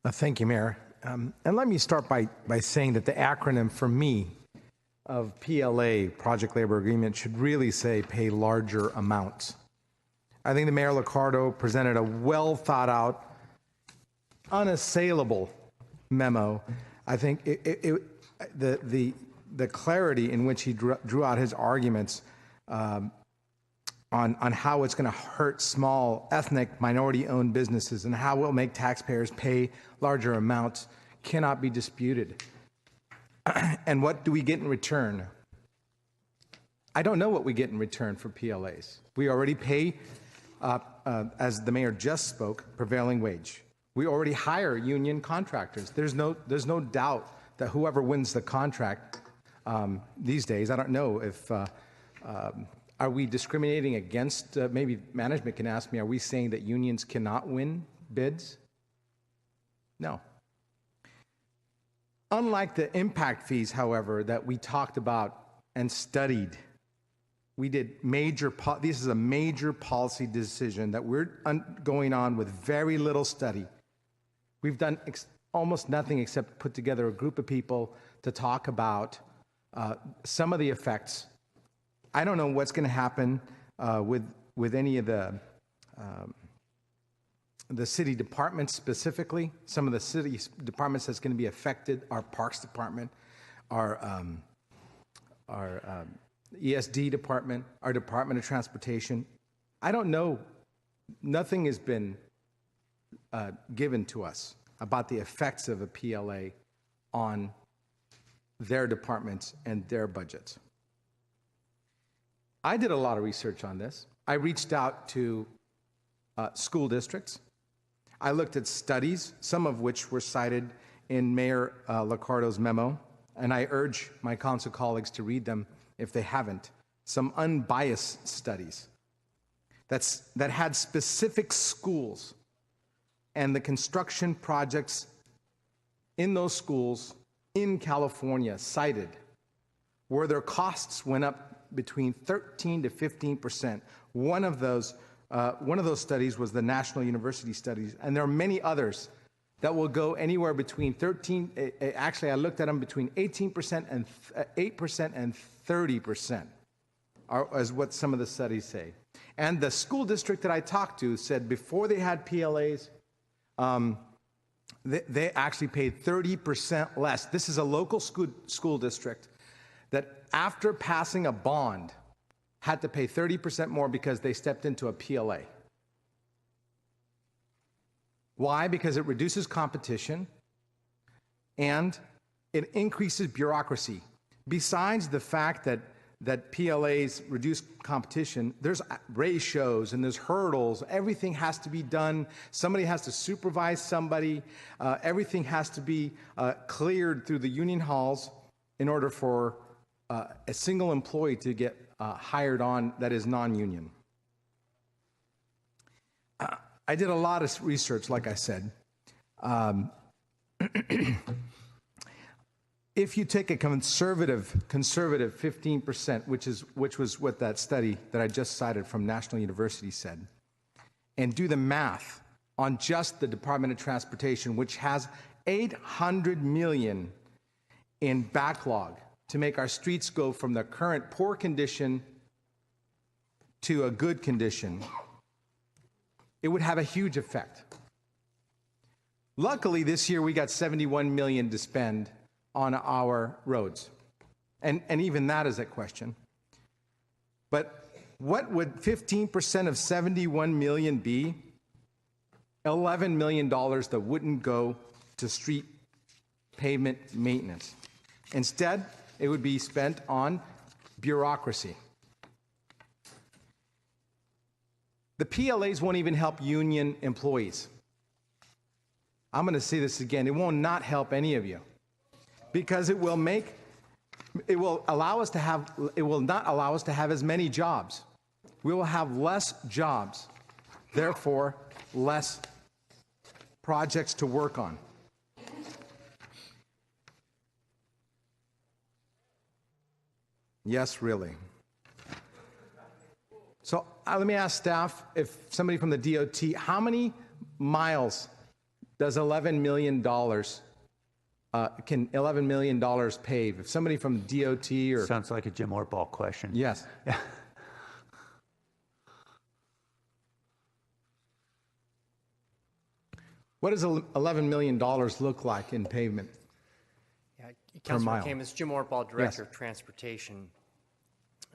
Thank you, Mayor. And let me start by saying that the acronym for me of PLA, Project Labor Agreement, should really say pay larger amounts. I think the Mayor Liccardo presented a well thought out, unassailable memo. I think the clarity in which he drew out his arguments on how it's going to hurt small ethnic minority-owned businesses and how it will make taxpayers pay larger amounts cannot be disputed. And what do we get in return? I don't know what we get in return for PLAs. We already pay, as the mayor just spoke, prevailing wage. We already hire union contractors. There's no doubt that whoever wins the contract these days, I don't know if, are we discriminating against, maybe management can ask me, are we saying that unions cannot win bids? No. Unlike the impact fees, however, that we talked about and studied, we did this is a major policy decision that we're going on with very little study. We've done almost nothing except put together a group of people to talk about some of the effects. I don't know what's going to happen with any of the city departments specifically. Some of the city departments that's going to be affected, our Parks Department, our ESD Department, our Department of Transportation. I don't know. Nothing has been given to us about the effects of a PLA on their departments and their budgets. I did a lot of research on this. I reached out to school districts. I looked at studies, some of which were cited in Mayor Liccardo's memo, and I urge my council colleagues to read them if they haven't. Some unbiased studies that had specific schools and the construction projects in those schools in California cited, where their costs went up between 13 to 15%. One of those studies was the National University Studies, and there are many others that will go anywhere between 13. Actually, I looked at them between 18% and 8% and 30%, is what some of the studies say. And the school district that I talked to said before they had PLAs, they actually paid 30% less. This is a local school district that after passing a bond had to pay 30% more because they stepped into a PLA. Why? Because it reduces competition and it increases bureaucracy. Besides the fact that PLAs reduce competition, there's ratios and there's hurdles. Everything has to be done. Somebody has to supervise somebody. Everything has to be cleared through the union halls in order for a single employee to get hired on that is non-union. I did a lot of research, like I said. If you take a conservative 15%, which was what that study that I just cited from National University said, and do the math on just the Department of Transportation, which has $800 million in backlog to make our streets go from the current poor condition to a good condition, it would have a huge effect. Luckily, this year we got $71 million to spend on our roads. And even that is a question. But what would 15% of 71 million be? $11 million that wouldn't go to street pavement maintenance. Instead, it would be spent on bureaucracy. The PLAs won't even help union employees. I'm going to say this again. It will not help any of you because it will not allow us to have as many jobs. We will have less jobs, therefore less projects to work on. Yes, really. So let me ask staff, if somebody from the DOT, how many miles does $11 million, can $11 million pave? If somebody from DOT or... Sounds like a Jim Ortball question. Yes. What does $11 million look like in pavement? Yeah, Per mile. Councilmember Khamis, Jim Ortball, Director of Transportation.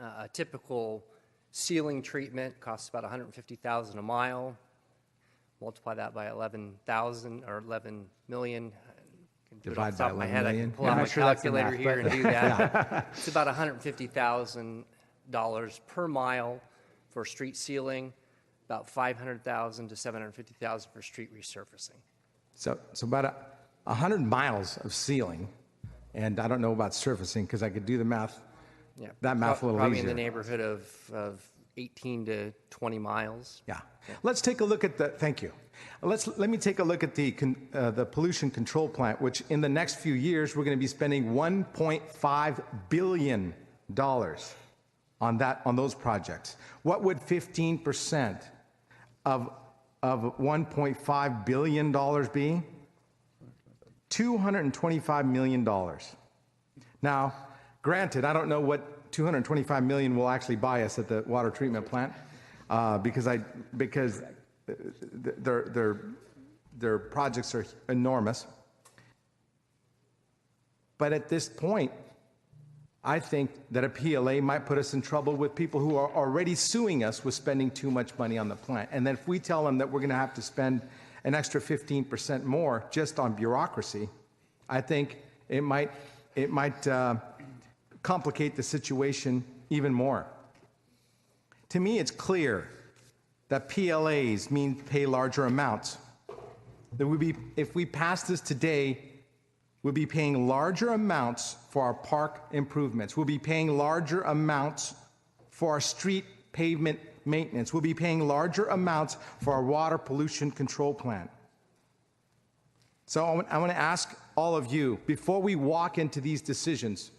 A typical sealing treatment costs about $150,000 a mile. Multiply that by 11,000 or 11 million. I can do it off the top of my head. I can pull out my calculator here and do that. It's about $150,000 per mile for street sealing, about $500,000 to $750,000 for street resurfacing. So about 100 miles of sealing, and I don't know about surfacing because I could do the math. Yeah, that math a little probably easier. in the neighborhood of 18 to 20 miles. Yeah. Let's take a look at the. Thank you. Let me take a look at the pollution control plant, which in the next few years we're going to be spending $1.5 billion on those projects. What would 15% of $1.5 billion be? $225 million. Now, granted, I don't know what $225 million will actually buy us at the water treatment plant, because their projects are enormous. But at this point, I think that a PLA might put us in trouble with people who are already suing us with spending too much money on the plant. And then if we tell them that we're going to have to spend an extra 15% more just on bureaucracy, I think it might complicate the situation even more. To me, it's clear that PLAs mean pay larger amounts. If we pass this today, we'll be paying larger amounts for our park improvements. We'll be paying larger amounts for our street pavement maintenance. We'll be paying larger amounts for our water pollution control plant. So I want to ask all of you, before we walk into these decisions,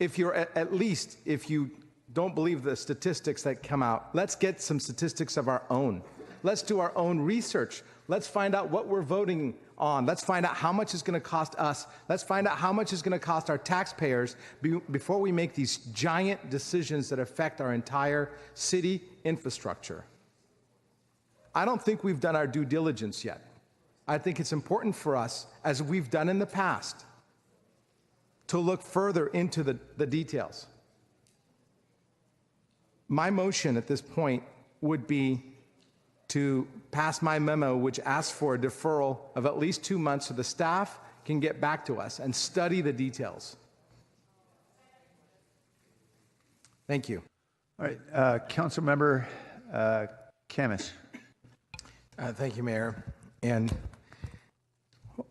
if you don't believe the statistics that come out, let's get some statistics of our own. Let's do our own research. Let's find out what we're voting on. Let's find out how much it's going to cost us. Let's find out how much it's going to cost our taxpayers before we make these giant decisions that affect our entire city infrastructure. I don't think we've done our due diligence yet. I think it's important for us, as we've done in the past, to look further into the details. My motion at this point would be to pass my memo, which asks for a deferral of at least 2 months so the staff can get back to us and study the details. Thank you. All right, Councilmember Khamis. Thank you, Mayor. And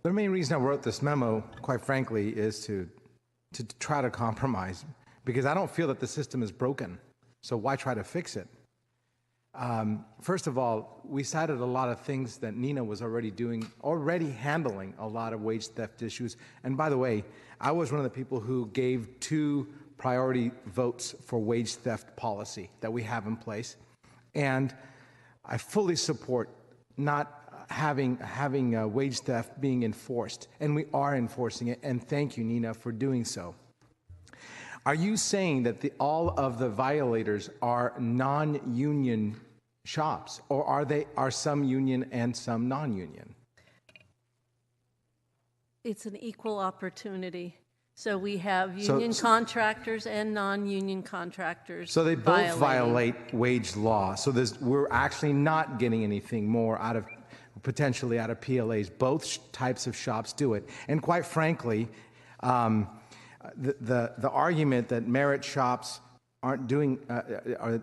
the main reason I wrote this memo, quite frankly, is to try to compromise, because I don't feel that the system is broken. So why try to fix it? First of all, we cited a lot of things that Nina was already handling a lot of wage theft issues. And by the way, I was one of the people who gave 2 priority votes for wage theft policy that we have in place. And I fully support not having wage theft being enforced. And we are enforcing it. And thank you, Nina, for doing so. Are you saying that all of the violators are non-union shops, or are some union and some non-union? It's an equal opportunity. So we have union contractors and non-union contractors. So they both violate wage law. So we're actually not getting anything more potentially out of PLAs. Both types of shops do it. And quite frankly, the argument that merit shops aren't doing,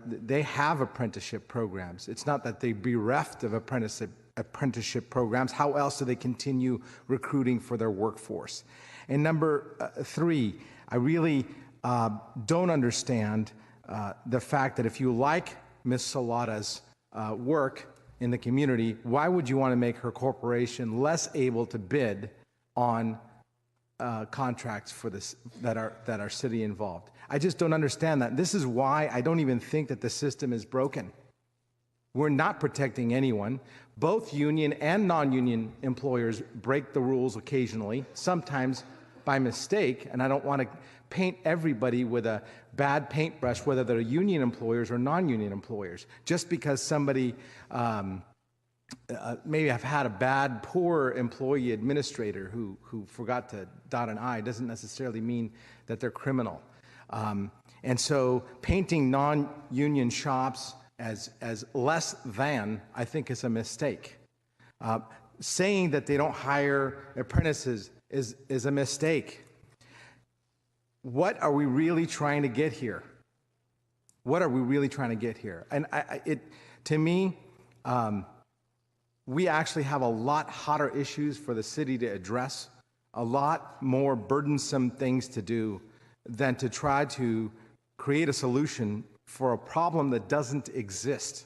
they have apprenticeship programs. It's not that they're bereft of apprenticeship programs. How else do they continue recruiting for their workforce? And number 3, I really don't understand the fact that if you like Ms. Salada's work in the community, why would you want to make her corporation less able to bid on contracts for this that are city involved? I just don't understand that. This is why I don't even think that the system is broken. We're not protecting anyone. Both union and non-union employers break the rules occasionally, sometimes by mistake, and I don't want to paint everybody with a bad paintbrush, whether they're union employers or non-union employers. Just because somebody maybe have had a bad, poor employee administrator who forgot to dot an I doesn't necessarily mean that they're criminal. And so painting non-union shops as less than, I think, is a mistake. Saying that they don't hire apprentices is a mistake. What are we really trying to get here? What are we really trying to get here? And to me, we actually have a lot hotter issues for the city to address, a lot more burdensome things to do than to try to create a solution for a problem that doesn't exist.